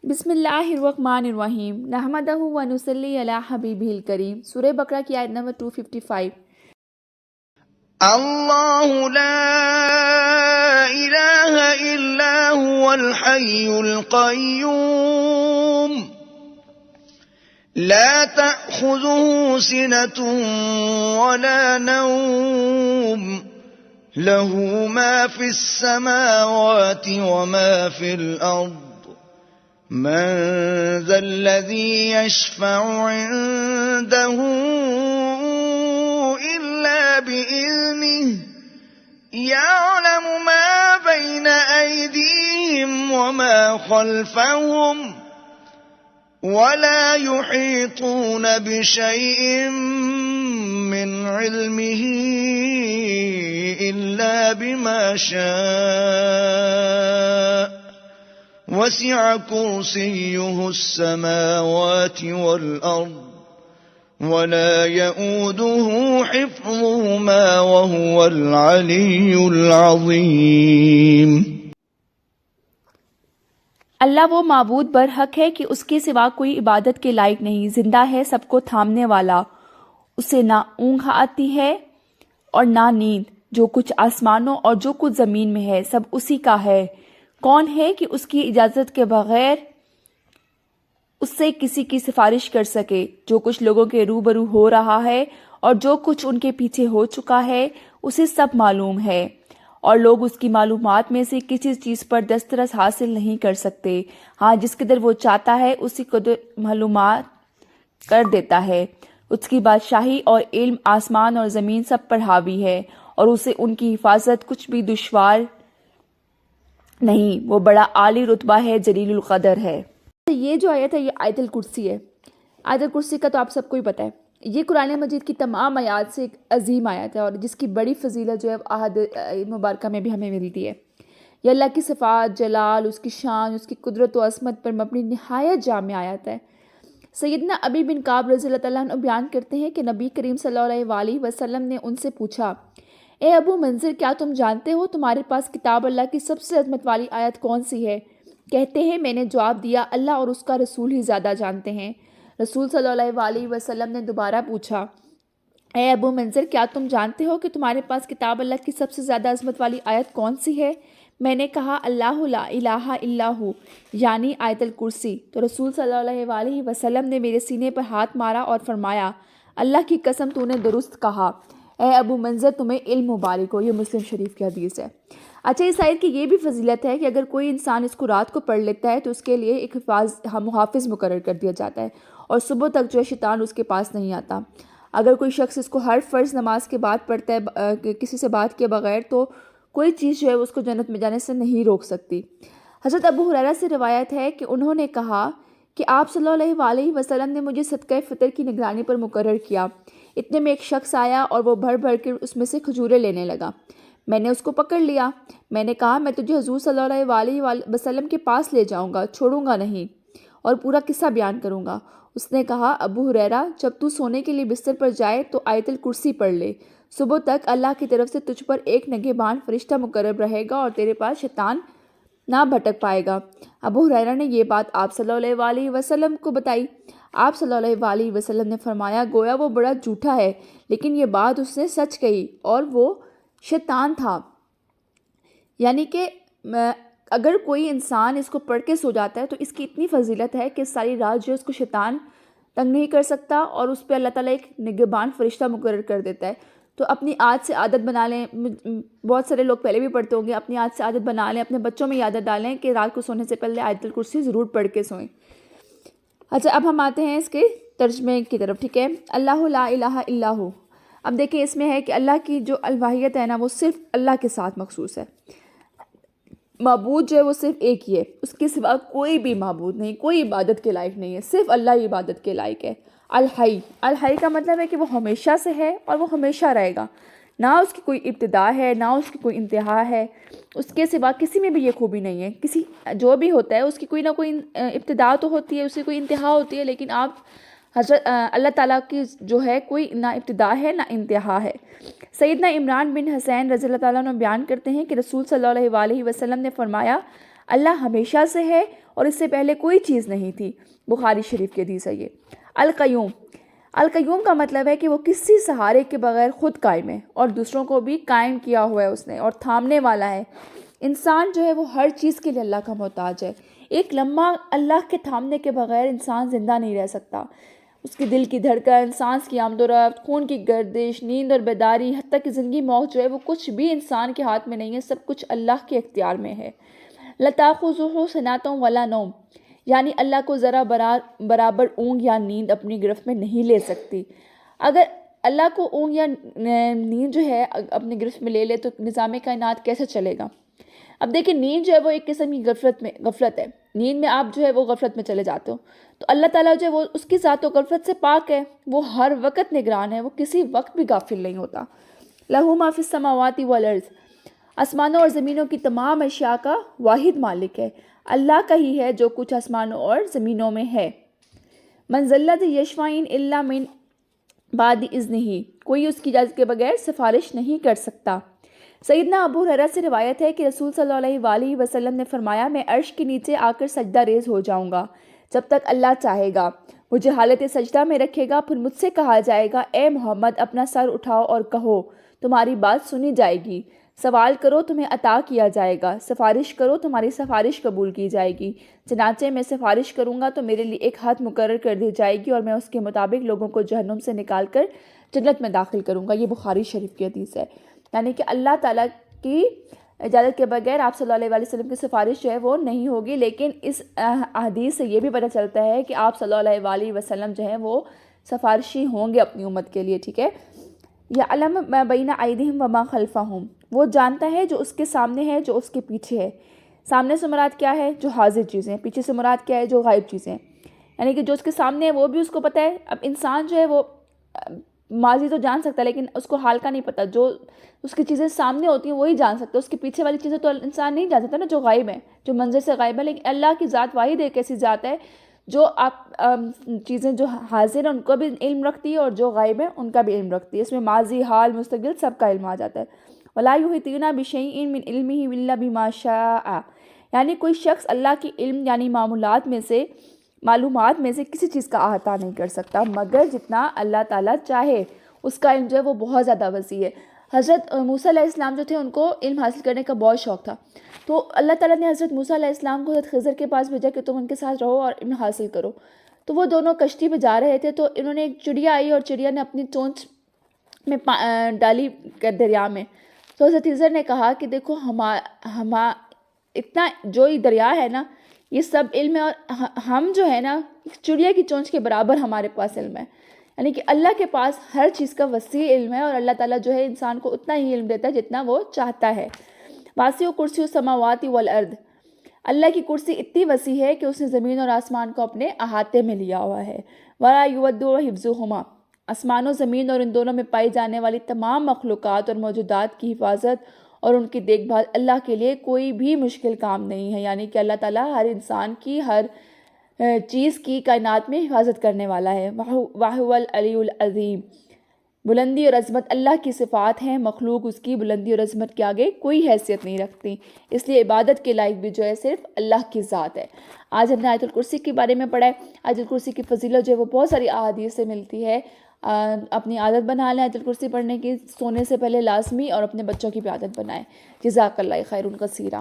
بسم اللہ الرحمن الرحیم نحمدہ و نصلی علی حبیبہ الکریم۔ سورہ بقرہ کی آیت نمبر 255۔ اللہ لا الہ الا هو الحی القیوم لا تأخذه سنة ولا نوم له ما في السماوات وما في الأرض من ذا الذي يشفع عنده إلا بإذنه يعلم ما بين أيديهم وما خلفهم ولا يحيطون بشيء من علمه إلا بما شاء وسع كرسيه السماوات والأرض ولا يؤوده حفظهما وهو العلي العظيم۔ اللہ وہ معبود برحق ہے کہ اس کے سوا کوئی عبادت کے لائق نہیں، زندہ ہے، سب کو تھامنے والا، اسے نہ اونگ آتی ہے اور نہ نیند، جو کچھ آسمانوں اور جو کچھ زمین میں ہے سب اسی کا ہے۔ کون ہے کہ اس کی اجازت کے بغیر اس سے کسی کی سفارش کر سکے؟ جو کچھ لوگوں کے روبرو ہو رہا ہے اور جو کچھ ان کے پیچھے ہو چکا ہے اسے سب معلوم ہے، اور لوگ اس کی معلومات میں سے کسی چیز پر دسترس حاصل نہیں کر سکتے، ہاں جس قدر وہ چاہتا ہے اسی قدر معلومات کر دیتا ہے۔ اس کی بادشاہی اور علم آسمان اور زمین سب پر حاوی ہے، اور اسے ان کی حفاظت کچھ بھی دشوار نہیں، وہ بڑا عالی رتبہ ہے، جلیل القدر ہے۔ یہ جو آیت ہے یہ آیت الکرسی ہے۔ آیت الکرسی کا تو آپ سب کو ہی پتہ ہے، یہ قرآن مجید کی تمام آیات سے ایک عظیم آیت ہے، اور جس کی بڑی فضیلت جو ہے احد مبارکہ میں بھی ہمیں ملتی ہے۔ یہ اللہ کی صفات، جلال، اس کی شان، اس کی قدرت و عظمت پر مبنی نہایت جامع آیت ہے۔ سیدنا ابی بن کعب رضی اللہ تعالیٰ عنہ بیان کرتے ہیں کہ نبی کریم صلی اللہ علیہ وسلم نے ان سے پوچھا، اے ابو منذر، کیا تم جانتے ہو تمہارے پاس کتاب اللہ کی سب سے عظمت والی آیت کون سی ہے؟ کہتے ہیں میں نے جواب دیا، اللہ اور اس کا رسول ہی زیادہ جانتے ہیں۔ رسول صلی اللہ علیہ وسلم نے دوبارہ پوچھا، اے ابو منذر، کیا تم جانتے ہو کہ تمہارے پاس کتاب اللہ کی سب سے زیادہ عظمت والی آیت کون سی ہے؟ میں نے کہا، اللہ لا الہ الا ہو، یعنی آیت الکرسی۔ تو رسول صلی اللہ علیہ وسلم نے میرے سینے پر ہاتھ مارا اور فرمایا، اللہ کی قسم تو نے درست کہا، اے ابو منذر تمہیں علم مبارک ہو۔ یہ مسلم شریف کی حدیث ہے۔ اچھا، اس آیت کی یہ بھی فضیلت ہے کہ اگر کوئی انسان اس کو رات کو پڑھ لیتا ہے تو اس کے لیے ایک محافظ مقرر کر دیا جاتا ہے، اور صبح تک جو ہے شیطان اس کے پاس نہیں آتا۔ اگر کوئی شخص اس کو ہر فرض نماز کے بعد پڑھتا ہے کسی سے بات کے بغیر، تو کوئی چیز جو ہے اس کو جنت میں جانے سے نہیں روک سکتی۔ حضرت ابو ہریرہ سے روایت ہے کہ انہوں نے کہا کہ آپ صلی اللہ علیہ وسلم نے مجھے صدقہ فطر کی نگرانی پر مقرر کیا۔ اتنے میں ایک شخص آیا اور وہ بھر بھر کے اس میں سے کھجوریں لینے لگا۔ میں نے اس کو پکڑ لیا۔ میں نے کہا، میں تجھے حضور صلی اللہ علیہ وسلم کے پاس لے جاؤں گا، چھوڑوں گا نہیں، اور پورا قصہ بیان کروں گا۔ اس نے کہا، ابو ہریرہ، جب تو سونے کے لیے بستر پر جائے تو آیت الکرسی پڑھ لے، صبح تک اللہ کی طرف سے تجھ پر ایک نگہبان فرشتہ مقرر رہے گا اور تیرے پاس شیطان نہ بھٹک پائے گا۔ ابو ہریرہ نے یہ بات آپ صلی اللہ علیہ وسلم کو بتائی۔ آپ صلی اللہ علیہ وسلم نے فرمایا، گویا وہ بڑا جھوٹا ہے، لیکن یہ بات اس نے سچ کہی، اور وہ شیطان تھا۔ یعنی کہ اگر کوئی انسان اس کو پڑھ کے سو جاتا ہے تو اس کی اتنی فضیلت ہے کہ ساری رات جو اس کو شیطان تنگ نہیں کر سکتا، اور اس پہ اللہ تعالیٰ ایک نگہبان فرشتہ مقرر کر دیتا ہے۔ تو اپنی آج سے عادت بنا لیں، بہت سارے لوگ پہلے بھی پڑھتے ہوں گے، اپنی آج سے عادت بنا لیں، اپنے بچوں میں عادت ڈالیں کہ رات کو سونے سے پہلے آیت الکرسی ضرور پڑھ کے سوئیں۔ اچھا، اب ہم آتے ہیں اس کے ترجمے کی طرف، ٹھیک ہے۔ اللہ لا الہ الا ہو، اب دیکھیں اس میں ہے کہ اللہ کی جو الوحیت ہے نا وہ صرف اللہ کے ساتھ مخصوص ہے۔ معبود جو ہے وہ صرف ایک ہی ہے، اس کے سوا کوئی بھی معبود نہیں، کوئی عبادت کے لائق نہیں ہے، صرف اللہ ہی عبادت کے لائق ہے۔ الحی، الحی کا مطلب ہے کہ وہ ہمیشہ سے ہے اور وہ ہمیشہ رہے گا، نہ اس کی کوئی ابتدا ہے نہ اس کی کوئی انتہا ہے، اس کے سوا کسی میں بھی یہ خوبی نہیں ہے۔ کسی جو بھی ہوتا ہے اس کی کوئی نہ کوئی ابتدا تو ہوتی ہے، اس کی کوئی انتہا ہوتی ہے، لیکن آپ اللہ تعالیٰ کی جو ہے کوئی نہ ابتدا ہے نہ انتہا ہے۔ سیدنا عمران بن حسین رضی اللہ تعالیٰ عنہ بیان کرتے ہیں کہ رسول صلی اللہ علیہ وسلم نے فرمایا، اللہ ہمیشہ سے ہے اور اس سے پہلے کوئی چیز نہیں تھی۔ بخاری شریف کی حدیث ہے یہ۔ القیوم، القیوم کا مطلب ہے کہ وہ کسی سہارے کے بغیر خود قائم ہے اور دوسروں کو بھی قائم کیا ہوا ہے اس نے، اور تھامنے والا ہے۔ انسان جو ہے وہ ہر چیز کے لیے اللہ کا محتاج ہے۔ ایک لمحہ اللہ کے تھامنے کے بغیر انسان زندہ نہیں رہ سکتا۔ اس کے دل کی دھڑکن، سانس کی آمد و رفت، خون کی گردش، نیند اور بیداری، حتیٰ کہ زندگی موت جو ہے وہ کچھ بھی انسان کے ہاتھ میں نہیں ہے، سب کچھ اللہ کے اختیار میں ہے۔ لَتَأْخُذُهُ سِنَةٌ وَلَا نَوْمٌ، یعنی اللہ کو ذرا برابر اونگ یا نیند اپنی گرفت میں نہیں لے سکتی۔ اگر اللہ کو اونگ یا نیند جو ہے اپنی گرفت میں لے لے تو نظام کائنات کیسے چلے گا؟ اب دیکھیں، نیند جو ہے وہ ایک قسم کی غفلت ہے۔ نیند میں آپ جو ہے وہ غفلت میں چلے جاتے ہو، تو اللہ تعالیٰ جو ہے وہ اس کی ذات و غفلت سے پاک ہے، وہ ہر وقت نگران ہے، وہ کسی وقت بھی غافل نہیں ہوتا۔ لَهُ مَا فِي السَّمَاوَاتِ وَالْأَرْضِ، آسمانوں اور زمینوں کی تمام اشیاء کا واحد مالک ہے، اللہ کا ہی ہے جو کچھ آسمانوں اور زمینوں میں ہے۔ مَنْ ذَا الَّذِي يَشْفَعُ إِلَّا مِنْ بَعْدِ إِذْنِهِ، کوئی اس کی اجازت کے بغیر سفارش نہیں کر سکتا۔ سیدنا ابو ہریرہ سے روایت ہے کہ رسول صلی اللہ علیہ وسلم نے فرمایا، میں عرش کے نیچے آ کر سجدہ ریز ہو جاؤں گا جب تک اللہ چاہے گا، مجھے حالت سجدہ میں رکھے گا، پھر مجھ سے کہا جائے گا، اے محمد اپنا سر اٹھاؤ اور کہو، تمہاری بات سنی جائے گی، سوال کرو تمہیں عطا کیا جائے گا، سفارش کرو تمہاری سفارش قبول کی جائے گی، چنانچہ میں سفارش کروں گا تو میرے لیے ایک حد مقرر کر دی جائے گی اور میں اس کے مطابق لوگوں کو جہنم سے نکال کر جنت میں داخل کروں گا۔ یہ بخاری شریف کی حدیث ہے۔ یعنی کہ اللہ تعالیٰ کی اجازت کے بغیر آپ صلی اللہ علیہ وسلم کی سفارش جو ہے وہ نہیں ہوگی، لیکن اس حدیث سے یہ بھی پتہ چلتا ہے کہ آپ صلی اللہ علیہ وسلم جو ہیں وہ سفارشی ہوں گے اپنی امت کے لیے، ٹھیک ہے۔ یعلم ما بین ایدیہم وما خلفہم، وہ جانتا ہے جو اس کے سامنے ہے، جو اس کے پیچھے ہے۔ سامنے سے مراد کیا ہے؟ جو حاضر چیزیں، پیچھے سے مراد کیا ہے؟ جو غائب چیزیں، یعنی کہ جو اس کے سامنے ہے وہ بھی اس کو پتہ ہے۔ اب انسان جو ہے وہ ماضی تو جان سکتا ہے لیکن اس کو حال کا نہیں پتہ، جو اس کی چیزیں سامنے ہوتی ہیں وہی جان سکتا ہے، اس کے پیچھے والی چیزیں تو انسان نہیں جان سکتا نا، جو غائب ہیں، جو منظر سے غائب ہے۔ لیکن اللہ کی ذات واحد ایک ایسی ذات ہے جو آپ چیزیں جو حاضر ہیں ان کو بھی علم رکھتی ہے اور جو غائب ہیں ان کا بھی علم رکھتی ہے، اس میں ماضی، حال، مستقبل سب کا علم آ جاتا ہے۔ وَلَا يُحِيطُونَ بِشَيْءٍ مِّنْ عِلْمِهِ إِلَّا بِمَا شَاءَ، یعنی کوئی شخص اللہ کی علم یعنی معلومات میں سے کسی چیز کا احاطہ نہیں کر سکتا مگر جتنا اللہ تعالیٰ چاہے۔ اس کا علم جو ہے وہ بہت زیادہ وسیع ہے۔ حضرت موسیٰ علیہ السلام جو تھے ان کو علم حاصل کرنے کا بہت شوق تھا، تو اللہ تعالیٰ نے حضرت موسیٰ علیہ السلام کو حضرت خضر کے پاس بھیجا کہ تم ان کے ساتھ رہو اور علم حاصل کرو۔ تو وہ دونوں کشتی پہ جا رہے تھے، تو انہوں نے ایک چڑیا آئی اور چڑیا نے اپنی چونچ میں ڈالی دریا میں، تو حضرت خضر نے کہا کہ دیکھو اتنا جو یہ دریا ہے نا یہ سب علم ہے، اور ہم جو ہے نا چڑیا کی چونچ کے برابر ہمارے پاس علم ہے، یعنی کہ اللہ کے پاس ہر چیز کا وسیع علم ہے، اور اللہ تعالیٰ جو ہے انسان کو اتنا ہی علم دیتا ہے جتنا وہ چاہتا ہے۔ واسع کرسی السماوات والارض، اللہ کی کرسی اتنی وسیع ہے کہ اس نے زمین اور آسمان کو اپنے احاطے میں لیا ہوا ہے۔ ولا یؤدُ حفظہما، آسمان و زمین اور ان دونوں میں پائی جانے والی تمام مخلوقات اور موجودات کی حفاظت اور ان کی دیکھ بھال اللہ کے لیے کوئی بھی مشکل کام نہیں ہے، یعنی کہ اللہ تعالیٰ ہر انسان کی ہر چیز کی کائنات میں حفاظت کرنے والا ہے۔ وَهُوَ الْعَلِيُّ الْعَظِيمُ، بلندی اور عظمت اللہ کی صفات ہیں، مخلوق اس کی بلندی اور عظمت کے آگے کوئی حیثیت نہیں رکھتی، اس لیے عبادت کے لائق بھی جو ہے صرف اللہ کی ذات ہے۔ آج ہم نے آیت الکرسی کے بارے میں پڑھا ہے۔ آیت الکرسی کی فضیلت جو ہے وہ بہت ساری احادیث سے ملتی ہے۔ اپنی عادت بنا لیں آیت الکرسی پڑھنے کی، سونے سے پہلے لازمی، اور اپنے بچوں کی بھی عادت بنائیں۔ جزاک اللہ خیر کثیرا۔